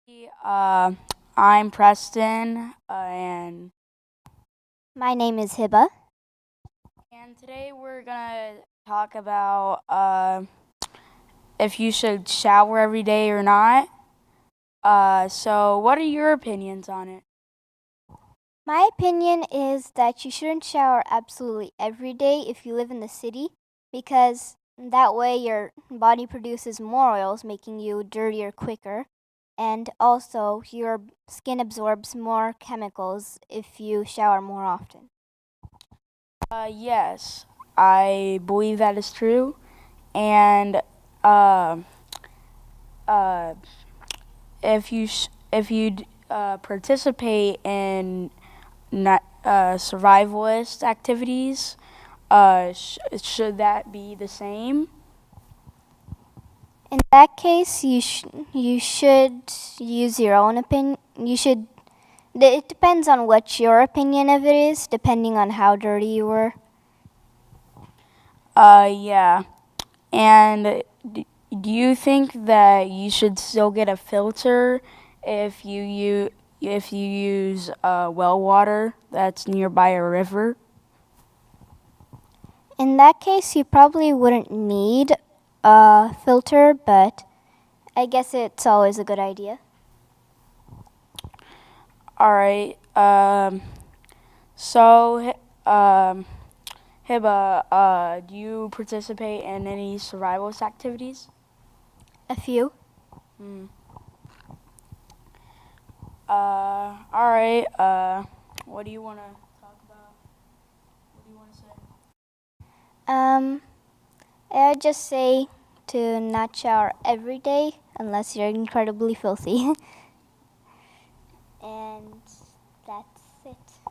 Uh, I'm Preston, My name is Hiba. and today we're gonna talk about if you should shower every day or not. So what are your opinions on it? My opinion is that you shouldn't shower absolutely every day if you live in the city because that way your body produces more oils, making you dirtier quicker. And also, your skin absorbs more chemicals if you shower more often. Yes, I believe that is true, and uh, uh, if you participate in survivalist activities, should that be the same? In that case, you should use your own opinion. It depends on what your opinion of it is, depending on how dirty you were. Yeah. And do you think that you should still get a filter if you use well water that's nearby a river? In that case, you probably wouldn't need a filter, but I guess it's always a good idea. All right. So, Hiba, do you participate in any survivalist activities? A few. Hmm. All right. What do you want to talk about? What do you want to say? Um, I'd just say to not shower every day unless you're incredibly filthy. And that's it.